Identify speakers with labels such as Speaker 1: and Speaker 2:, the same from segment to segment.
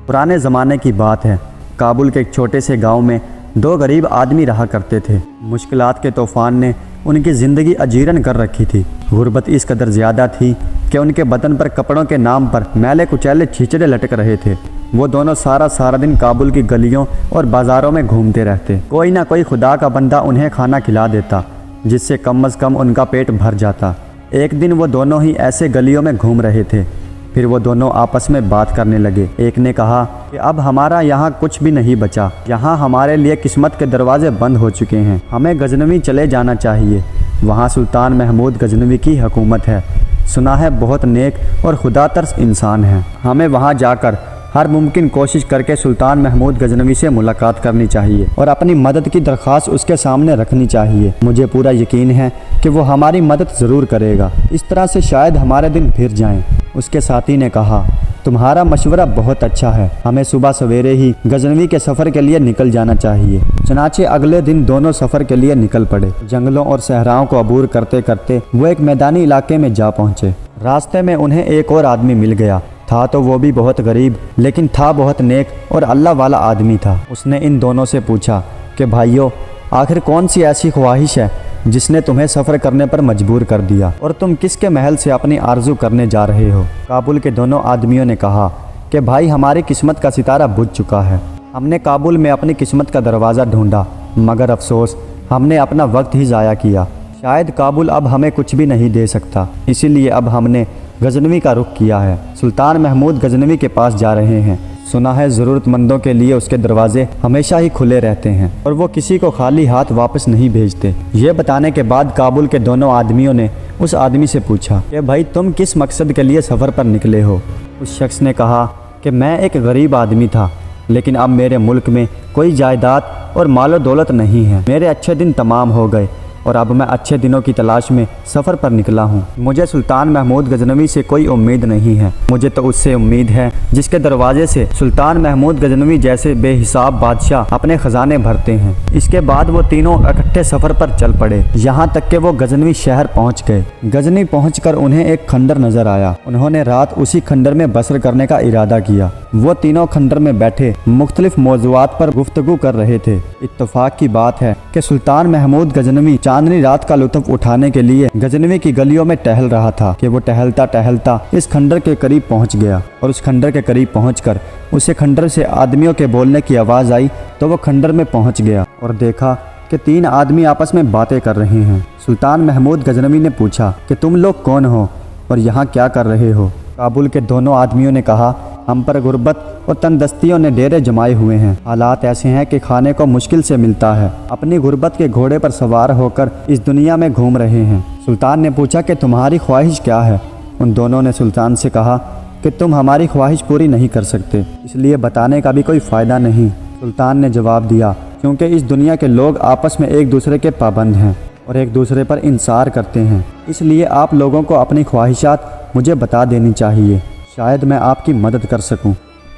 Speaker 1: पुराने ज़माने की बात है। काबुल के एक छोटे से गांव में दो गरीब आदमी रहा करते थे। मुश्किलात के तूफान ने उनकी ज़िंदगी अजीरन कर रखी थी। गुर्बत इस कदर ज़्यादा थी कि उनके बदन पर कपड़ों के नाम पर मैले कुचैले छींचड़े लटक रहे थे। वो दोनों सारा दिन काबुल की गलियों और बाज़ारों में घूमते रहते। कोई ना कोई खुदा का बंदा उन्हें खाना खिला देता, जिससे कम अज़ कम उनका पेट भर जाता। एक दिन वो दोनों ही ऐसे गलियों में घूम रहे थे। फिर वो दोनों आपस में बात करने लगे। एक ने कहा कि अब हमारा यहाँ कुछ भी नहीं बचा, यहाँ हमारे लिए किस्मत के दरवाजे बंद हो चुके हैं, हमें गजनवी चले जाना चाहिए। वहाँ सुल्तान महमूद गजनवी की हुकूमत है, सुना है बहुत नेक और खुदा तरस इंसान है। हमें वहाँ जाकर हर मुमकिन कोशिश करके सुल्तान महमूद गजनवी से मुलाकात करनी चाहिए और अपनी मदद की दरख्वास्त उसके सामने रखनी चाहिए। मुझे पूरा यकीन है कि वो हमारी मदद ज़रूर करेगा। इस तरह से शायद हमारे दिन फिर जाएं। उसके साथी ने कहा, तुम्हारा मशवरा बहुत अच्छा है, हमें सुबह सवेरे ही गजनवी के सफ़र के लिए निकल जाना चाहिए। चनाचे अगले दिन दोनों सफ़र के लिए निकल पड़े। जंगलों और सहराओं को अबूर करते करते वो एक मैदानी इलाके में जा पहुँचे। रास्ते में उन्हें एक और आदमी मिल गया। था तो वो भी बहुत गरीब, लेकिन था बहुत नेक और अल्लाह वाला आदमी था। उसने इन दोनों से पूछा कि भाइयों, आखिर कौन सी ऐसी ख्वाहिश है जिसने तुम्हें सफ़र करने पर मजबूर कर दिया, और तुम किसके महल से अपनी आरजू करने जा रहे हो? काबुल के दोनों आदमियों ने कहा कि भाई, हमारी किस्मत का सितारा बुझ चुका है। हमने काबुल में अपनी किस्मत का दरवाज़ा ढूंढा, मगर अफसोस हमने अपना वक्त ही ज़ाया किया। शायद काबुल अब हमें कुछ भी नहीं दे सकता, इसीलिए अब हमने गजनवी का रुख किया है। सुल्तान महमूद गजनवी के पास जा रहे हैं। सुना है ज़रूरतमंदों के लिए उसके दरवाजे हमेशा ही खुले रहते हैं और वो किसी को खाली हाथ वापस नहीं भेजते। ये बताने के बाद काबुल के दोनों आदमियों ने उस आदमी से पूछा कि भाई, तुम किस मकसद के लिए सफ़र पर निकले हो? उस शख्स ने कहा कि मैं एक गरीब आदमी था, लेकिन अब मेरे मुल्क में कोई जायदाद और मालो दौलत नहीं है। मेरे अच्छे दिन तमाम हो गए और अब मैं अच्छे दिनों की तलाश में सफ़र पर निकला हूँ। मुझे सुल्तान महमूद गजनवी से कोई उम्मीद नहीं है। मुझे तो उससे उम्मीद है जिसके दरवाजे से सुल्तान महमूद गजनवी जैसे बेहिसाब बादशाह अपने ख़जाने भरते हैं। इसके बाद वो तीनों इकट्ठे सफ़र पर चल पड़े, यहाँ तक कि वो गजनवी शहर पहुँच गए। गजनी पहुँचकर उन्हें एक खंडर नज़र आया। उन्होंने रात उसी खंडर में बसर करने का इरादा किया। वो तीनों खंडर में बैठे मुख्तलिफ मौज़ूआत पर गुफ्तगू कर रहे थे। इत्तफाक की बात है कि सुल्तान महमूद गजनवी चांदनी रात का लुत्फ उठाने के लिए गजनवी की गलियों में टहल रहा था कि वो टहलता टहलता इस खंडर के करीब पहुंच गया। और उस खंडर के करीब पहुंचकर उसे खंडर से आदमियों के बोलने की आवाज़ आई तो वो खंडर में पहुंच गया और देखा कि तीन आदमी आपस में बातें कर रहे हैं। सुल्तान महमूद गजनवी ने पूछा कि तुम लोग कौन हो और यहाँ क्या कर रहे हो? काबुल के दोनों आदमियों ने कहा, हम पर गुर्बत और तंदस्तियों ने डेरे जमाए हुए हैं। हालात ऐसे हैं कि खाने को मुश्किल से मिलता है। अपनी गुर्बत के घोड़े पर सवार होकर इस दुनिया में घूम रहे हैं। सुल्तान ने पूछा कि तुम्हारी ख्वाहिश क्या है? उन दोनों ने सुल्तान से कहा कि तुम हमारी ख्वाहिश पूरी नहीं कर सकते, इसलिए बताने का भी कोई फ़ायदा नहीं। सुल्तान ने जवाब दिया, क्योंकि इस दुनिया के लोग आपस में एक दूसरे के पाबंद हैं और एक दूसरे पर इंसार करते हैं, इसलिए आप लोगों को अपनी ख्वाहिशात मुझे बता देनी चाहिए, शायद मैं आपकी मदद कर सकूं।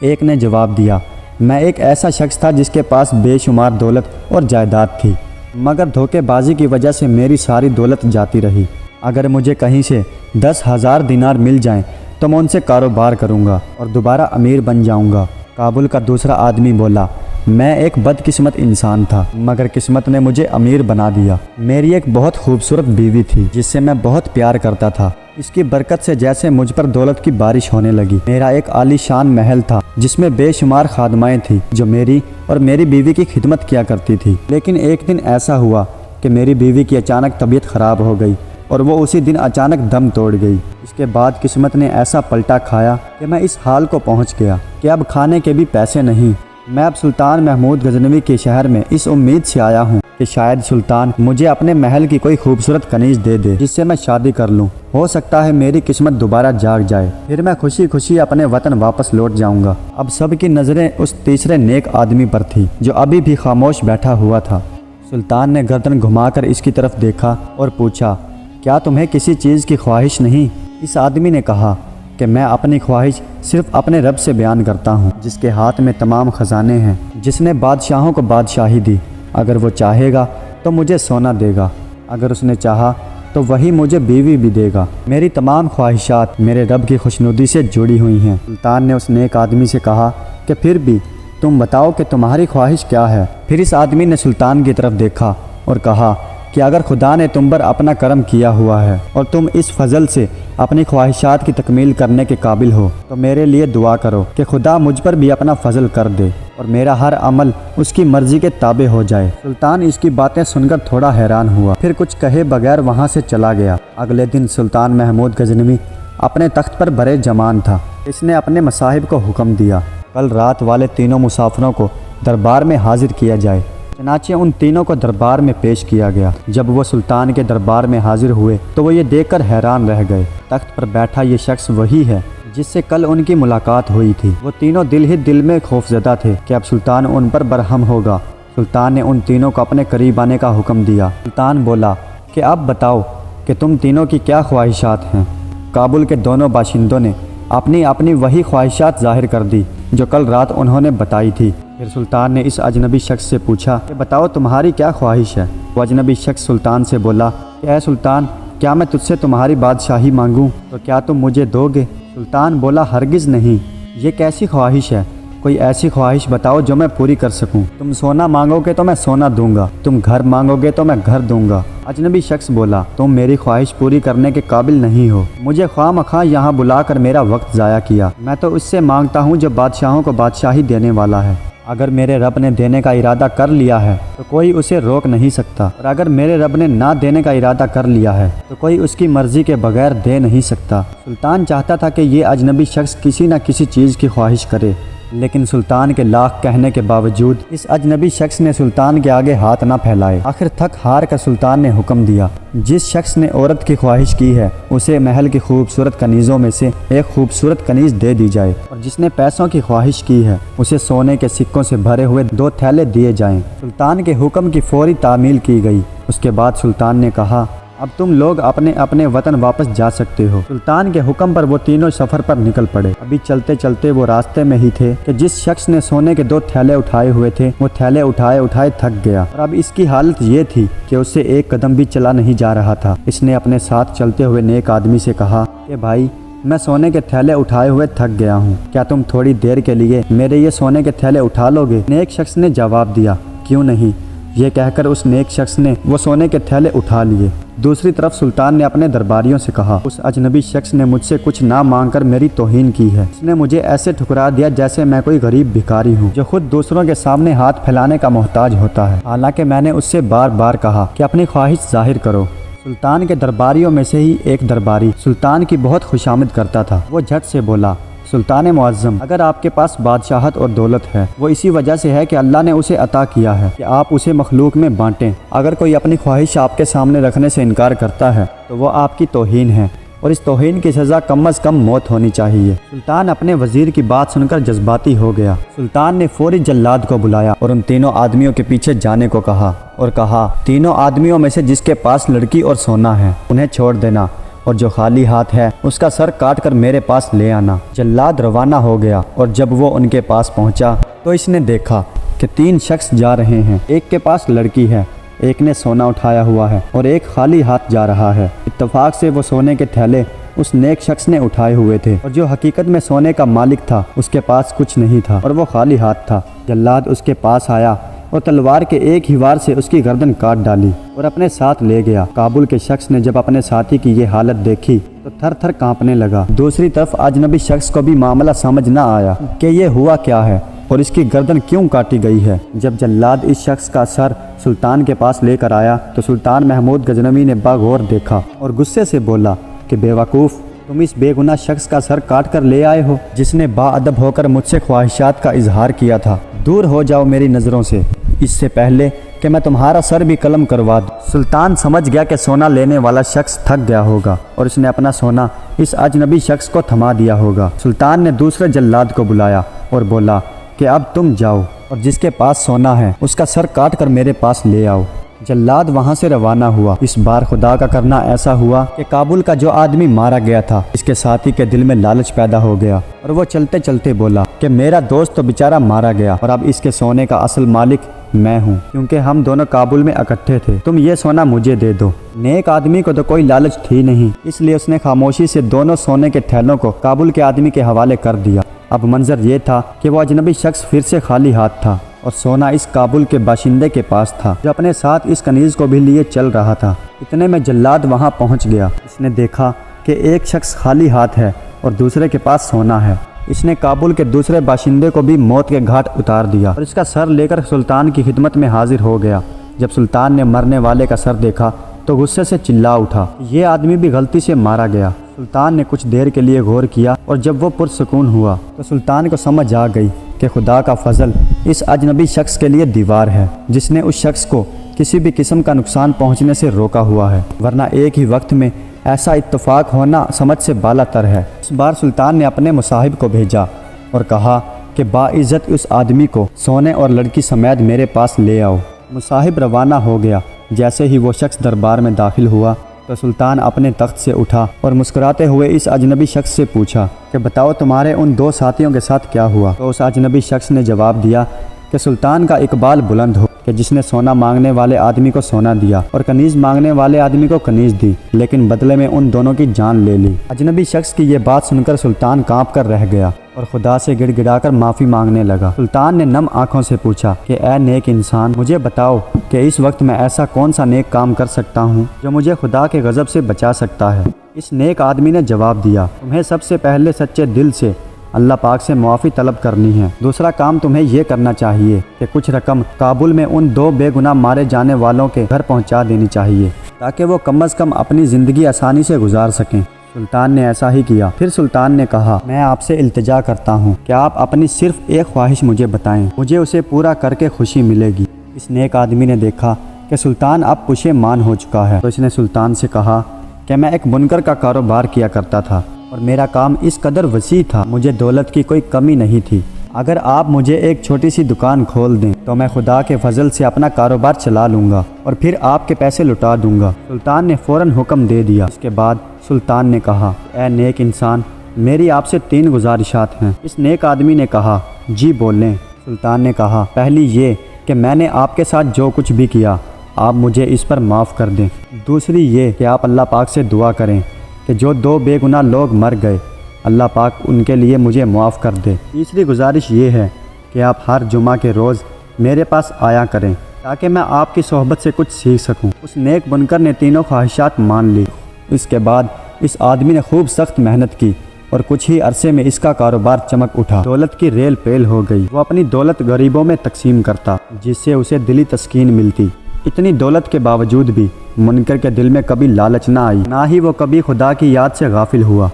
Speaker 1: एक ने जवाब दिया, मैं एक ऐसा शख्स था जिसके पास बेशुमार दौलत और जायदाद थी, मगर धोखेबाजी की वजह से मेरी सारी दौलत जाती रही। अगर मुझे कहीं से 10,000 दिनार मिल जाएं तो मैं उनसे कारोबार करूंगा और दोबारा अमीर बन जाऊंगा। काबुल का दूसरा आदमी बोला, मैं एक बदकिस्मत इंसान था, मगर किस्मत ने मुझे अमीर बना दिया। मेरी एक बहुत खूबसूरत बीवी थी जिससे मैं बहुत प्यार करता था। इसकी बरकत से जैसे मुझ पर दौलत की बारिश होने लगी। मेरा एक आलीशान महल था जिसमें बेशुमार खादमाएं थी जो मेरी और मेरी बीवी की खिदमत किया करती थी। लेकिन एक दिन ऐसा हुआ कि मेरी बीवी की अचानक तबीयत ख़राब हो गई और वो उसी दिन अचानक दम तोड़ गई। इसके बाद किस्मत ने ऐसा पलटा खाया कि मैं इस हाल को पहुंच गया कि अब खाने के भी पैसे नहीं। मैं अब सुल्तान महमूद गजनवी के शहर में इस उम्मीद से आया हूँ कि शायद सुल्तान मुझे अपने महल की कोई खूबसूरत कनीज दे दे जिससे मैं शादी कर लूँ। हो सकता है मेरी किस्मत दोबारा जाग जाए, फिर मैं खुशी खुशी अपने वतन वापस लौट जाऊँगा। अब सबकी नज़रें उस तीसरे नेक आदमी पर थी जो अभी भी खामोश बैठा हुआ था। सुल्तान ने गर्दन घुमाकर इसकी तरफ देखा और पूछा, क्या तुम्हें किसी चीज़ की ख्वाहिश नहीं? इस आदमी ने कहा कि मैं अपनी ख्वाहिश सिर्फ अपने रब से बयान करता हूँ जिसके हाथ में तमाम ख़जाने हैं, जिसने बादशाहों को बादशाही दी। अगर वो चाहेगा तो मुझे सोना देगा, अगर उसने चाहा تو وہی مجھے بیوی بھی دے گا۔ میری تمام خواہشات میرے رب کی خوشنودی سے جڑی ہوئی ہیں۔ سلطان نے اس نیک آدمی سے کہا کہ پھر بھی تم بتاؤ کہ تمہاری خواہش کیا ہے؟ پھر اس آدمی نے سلطان کی طرف دیکھا اور کہا کہ اگر خدا نے تم پر اپنا کرم کیا ہوا ہے اور تم اس فضل سے اپنی خواہشات کی تکمیل کرنے کے قابل ہو تو میرے لیے دعا کرو کہ خدا مجھ پر بھی اپنا فضل کر دے اور میرا ہر عمل اس کی مرضی کے تابع ہو جائے۔ سلطان اس کی باتیں سن کر تھوڑا حیران ہوا، پھر کچھ کہے بغیر وہاں سے چلا گیا۔ اگلے دن سلطان محمود غزنوی اپنے تخت پر برے جمان تھا۔ اس نے اپنے مصاحب کو حکم دیا کل رات والے تینوں مسافروں کو دربار میں حاضر کیا جائے۔ چنانچہ ان تینوں کو دربار میں پیش کیا گیا۔ جب وہ سلطان کے دربار میں حاضر ہوئے تو وہ یہ دیکھ کر حیران رہ گئے، تخت پر بیٹھا یہ شخص وہی ہے جس سے کل ان کی ملاقات ہوئی تھی۔ وہ تینوں دل ہی دل میں خوفزدہ تھے کہ اب سلطان ان پر برہم ہوگا۔ سلطان نے ان تینوں کو اپنے قریب آنے کا حکم دیا۔ سلطان بولا کہ اب بتاؤ کہ تم تینوں کی کیا خواہشات ہیں؟ کابل کے دونوں باشندوں نے اپنی اپنی وہی خواہشات ظاہر کر دی جو کل رات انہوں نے بتائی تھی۔ پھر سلطان نے اس اجنبی شخص سے پوچھا کہ بتاؤ تمہاری کیا خواہش ہے؟ وہ اجنبی شخص سلطان سے بولا کہ اے سلطان، کیا میں تجھ سے تمہاری بادشاہی مانگوں تو کیا تم مجھے دو گے؟ سلطان بولا ہرگز نہیں، یہ کیسی خواہش ہے؟ کوئی ایسی خواہش بتاؤ جو میں پوری کر سکوں۔ تم سونا مانگو گے تو میں سونا دوں گا، تم گھر مانگو گے تو میں گھر دوں گا۔ اجنبی شخص بولا تم میری خواہش پوری کرنے کے قابل نہیں ہو، مجھے خواہ مخواہ یہاں بلا کر میرا وقت ضائع کیا۔ میں تو اس سے مانگتا ہوں جو بادشاہوں کو بادشاہی دینے والا ہے۔ اگر میرے رب نے دینے کا ارادہ کر لیا ہے تو کوئی اسے روک نہیں سکتا، اور اگر میرے رب نے نہ دینے کا ارادہ کر لیا ہے تو کوئی اس کی مرضی کے بغیر دے نہیں سکتا۔ سلطان چاہتا تھا کہ یہ اجنبی شخص کسی نہ کسی چیز کی خواہش کرے، لیکن سلطان کے لاکھ کہنے کے باوجود اس اجنبی شخص نے سلطان کے آگے ہاتھ نہ پھیلائے۔ آخر تھک ہار کر سلطان نے حکم دیا جس شخص نے عورت کی خواہش کی ہے اسے محل کی خوبصورت کنیزوں میں سے ایک خوبصورت کنیز دے دی جائے، اور جس نے پیسوں کی خواہش کی ہے اسے سونے کے سکوں سے بھرے ہوئے 2 تھیلے دیے جائیں۔ سلطان کے حکم کی فوری تعمیل کی گئی۔ اس کے بعد سلطان نے کہا اب تم لوگ اپنے اپنے وطن واپس جا سکتے ہو۔ سلطان کے حکم پر وہ تینوں سفر پر نکل پڑے۔ ابھی چلتے چلتے وہ راستے میں ہی تھے کہ جس شخص نے سونے کے 2 تھیلے اٹھائے ہوئے تھے وہ تھیلے اٹھائے اٹھائے تھک گیا، اور اب اس کی حالت یہ تھی کہ اس سے ایک قدم بھی چلا نہیں جا رہا تھا۔ اس نے اپنے ساتھ چلتے ہوئے نیک آدمی سے کہا کہ بھائی، میں سونے کے تھیلے اٹھائے ہوئے تھک گیا ہوں، کیا تم تھوڑی دیر کے لیے میرے یہ سونے کے تھیلے اٹھا لو گے؟ نیک شخص نے جواب دیا کیوں نہیں۔ یہ کہہ کر اس نیک شخص نے وہ سونے کے تھیلے اٹھا لیے۔ دوسری طرف سلطان نے اپنے درباریوں سے کہا اس اجنبی شخص نے مجھ سے کچھ نہ مانگ کر میری توہین کی ہے۔ اس نے مجھے ایسے ٹھکرا دیا جیسے میں کوئی غریب بھکاری ہوں جو خود دوسروں کے سامنے ہاتھ پھیلانے کا محتاج ہوتا ہے، حالانکہ میں نے اس سے بار بار کہا کہ اپنی خواہش ظاہر کرو۔ سلطان کے درباریوں میں سے ہی ایک درباری سلطان کی بہت خوشامد کرتا تھا۔ وہ جھٹ سے بولا سلطان معظم، اگر آپ کے پاس بادشاہت اور دولت ہے وہ اسی وجہ سے ہے کہ اللہ نے اسے عطا کیا ہے کہ آپ اسے مخلوق میں بانٹیں۔ اگر کوئی اپنی خواہش آپ کے سامنے رکھنے سے انکار کرتا ہے تو وہ آپ کی توہین ہے، اور اس توہین کی سزا کم از کم موت ہونی چاہیے۔ سلطان اپنے وزیر کی بات سن کر جذباتی ہو گیا۔ سلطان نے فوری جلاد کو بلایا اور ان تینوں آدمیوں کے پیچھے جانے کو کہا، اور کہا تینوں آدمیوں میں سے جس کے پاس لڑکی اور سونا ہے انہیں چھوڑ دینا، اور جو خالی ہاتھ ہے اس کا سر کاٹ کر میرے پاس لے آنا۔ جلاد روانہ ہو گیا، اور جب وہ ان کے پاس پہنچا تو اس نے دیکھا کہ 3 شخص جا رہے ہیں۔ ایک کے پاس لڑکی ہے، ایک نے سونا اٹھایا ہوا ہے، اور ایک خالی ہاتھ جا رہا ہے۔ اتفاق سے وہ سونے کے تھیلے اس نیک شخص نے اٹھائے ہوئے تھے، اور جو حقیقت میں سونے کا مالک تھا اس کے پاس کچھ نہیں تھا اور وہ خالی ہاتھ تھا۔ جلاد اس کے پاس آیا اور تلوار کے ایک ہی وار سے اس کی گردن کاٹ ڈالی اور اپنے ساتھ لے گیا۔ کابل کے شخص نے جب اپنے ساتھی کی یہ حالت دیکھی تو تھر تھر کانپنے لگا۔ دوسری طرف اجنبی شخص کو بھی معاملہ سمجھ نہ آیا کہ یہ ہوا کیا ہے اور اس کی گردن کیوں کاٹی گئی ہے۔ جب جلاد اس شخص کا سر سلطان کے پاس لے کر آیا تو سلطان محمود غزنوی نے باغور دیکھا اور غصے سے بولا کہ بے وقوف، تم اس بے گناہ شخص کا سر کاٹ کر لے آئے ہو جس نے با ادب ہو کر مجھ سے خواہشات کا اظہار کیا تھا۔ دور ہو جاؤ میری نظروں سے، اس سے پہلے کہ میں تمہارا سر بھی قلم کروا دوں۔ سلطان سمجھ گیا کہ سونا لینے والا شخص تھک گیا ہوگا اور اس نے اپنا سونا اس اجنبی شخص کو تھما دیا ہوگا۔ سلطان نے دوسرے جلاد کو بلایا اور بولا کہ اب تم جاؤ اور جس کے پاس سونا ہے اس کا سر کاٹ کر میرے پاس لے آؤ۔ جلاد وہاں سے روانہ ہوا۔ اس بار خدا کا کرنا ایسا ہوا کہ کابل کا جو آدمی مارا گیا تھا اس کے ساتھی کے دل میں لالچ پیدا ہو گیا اور وہ چلتے چلتے بولا کہ میرا دوست تو بیچارہ مارا گیا اور اب اس کے سونے کا اصل مالک मैं हूँ, क्योंकि हम दोनों काबुल में इकट्ठे थे। तुम ये सोना मुझे दे दो। नेक आदमी को तो कोई लालच थी नहीं, इसलिए उसने खामोशी से दोनों सोने के थैलों को काबुल के आदमी के हवाले कर दिया। अब मंजर ये था कि वो अजनबी शख्स फिर से खाली हाथ था और सोना इस काबुल के बाशिंदे के पास था, जो अपने साथ इस कनीज को भी लिए चल रहा था। इतने में जल्लाद वहाँ पहुँच गया। इसने देखा कि एक शख्स खाली हाथ है और दूसरे के पास सोना है। इसने काबुल के दूसरे बाशिंदे को भी मौत के घाट उतार दिया और इसका सर लेकर सुल्तान की खिदमत में हाजिर हो गया। जब सुल्तान ने मरने वाले का सर देखा तो गुस्से से चिल्ला उठा, ये आदमी भी गलती से मारा गया। सुल्तान ने कुछ देर के लिए गौर किया और जब वो पुरसुकून हुआ तो सुल्तान को समझ आ गई कि खुदा का फजल इस अजनबी शख्स के लिए दीवार है, जिसने उस शख्स को किसी भी किस्म का नुकसान पहुंचने से रोका हुआ है, वरना एक ही वक्त में ऐसा इत्तफाक होना समझ से बालातर है। इस बार सुल्तान ने अपने मुसाहिब को भेजा और कहा कि बाइज़्ज़त उस आदमी को सोने और लड़की समेत मेरे पास ले आओ। मुसाहिब रवाना हो गया। जैसे ही वो शख्स दरबार में दाखिल हुआ तो सुल्तान अपने तख्त से उठा और मुस्कुराते हुए इस अजनबी शख्स से पूछा कि बताओ तुम्हारे उन दो साथियों के साथ क्या हुआ। तो उस अजनबी शख्स ने जवाब दिया कि सुल्तान का इकबाल बुलंद हो कि जिसने सोना मांगने वाले आदमी को सोना दिया और कनीज मांगने वाले आदमी को कनीज दी, लेकिन बदले में उन दोनों की जान ले ली। अजनबी शख्स की ये बात सुनकर सुल्तान कांप कर रह गया और खुदा से गिड़गिड़ाकर माफ़ी मांगने लगा। सुल्तान ने नम आंखों से पूछा कि ऐ नेक इंसान, मुझे बताओ कि इस वक्त मैं ऐसा कौन सा नेक काम कर सकता हूँ जो मुझे खुदा के गज़ब से बचा सकता है। इस नेक आदमी ने जवाब दिया, तुम्हें सबसे पहले सच्चे दिल से अल्लाह पाक से मुआफ़ी तलब करनी है। दूसरा काम तुम्हें ये करना चाहिए कि कुछ रकम काबुल में उन दो बेगुनाह मारे जाने वालों के घर पहुंचा देनी चाहिए, ताकि वो कम अज़ कम अपनी ज़िंदगी आसानी से गुजार सकें। सुल्तान ने ऐसा ही किया। फिर सुल्तान ने कहा, मैं आपसे इल्तिजा करता हूँ कि आप अपनी सिर्फ एक ख्वाहिश मुझे बताएं, मुझे उसे पूरा करके खुशी मिलेगी। इस नेक आदमी ने देखा कि सुल्तान अब पुशेमान हो चुका है, तो इसने सुल्तान से कहा कि मैं एक बुनकर का कारोबार किया करता था और मेरा काम इस कदर वसी था, मुझे दौलत की कोई कमी नहीं थी। अगर आप मुझे एक छोटी सी दुकान खोल दें तो मैं खुदा के फजल से अपना कारोबार चला लूँगा और फिर आपके पैसे लौटा दूँगा। सुल्तान ने फ़ौरन हुक्म दे दिया। इसके बाद सुल्तान ने कहा, ऐ नेक इंसान, मेरी आपसे 3 गुजारिशात हैं। इस नेक आदमी ने कहा, जी बोलें। सुल्तान ने कहा, पहली ये कि मैंने आपके साथ जो कुछ भी किया आप मुझे इस पर माफ़ कर दें। दूसरी ये कि आप अल्लाह पाक से दुआ करें कि जो 2 बेगुनाह लोग मर गए अल्लाह पाक उनके लिए मुझे माफ़ कर दे। तीसरी गुजारिश ये है कि आप हर जुमा के रोज़ मेरे पास आया करें ताकि मैं आपकी सोहबत से कुछ सीख सकूं। उस नेक बुनकर ने तीनों ख्वाहिशात मान ली। इसके बाद इस आदमी ने खूब सख्त मेहनत की और कुछ ही अरसे में इसका कारोबार चमक उठा। दौलत की रेल पेल हो गई। वो अपनी दौलत गरीबों में तकसीम करता, जिससे उसे दिली तस्कीन मिलती। इतनी दौलत के बावजूद भी मुनकर के दिल में कभी लालच ना आई, ना ही वो कभी खुदा की याद से गाफिल हुआ।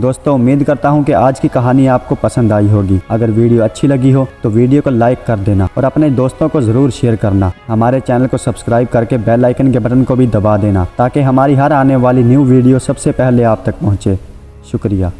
Speaker 1: दोस्तों, उम्मीद करता हूँ कि आज की कहानी आपको पसंद आई होगी। अगर वीडियो अच्छी लगी हो तो वीडियो को लाइक कर देना और अपने दोस्तों को ज़रूर शेयर करना। हमारे चैनल को सब्सक्राइब करके बेल आइकन के बटन को भी दबा देना ताकि हमारी हर आने वाली न्यू वीडियो सबसे पहले आप तक पहुँचे। शुक्रिया।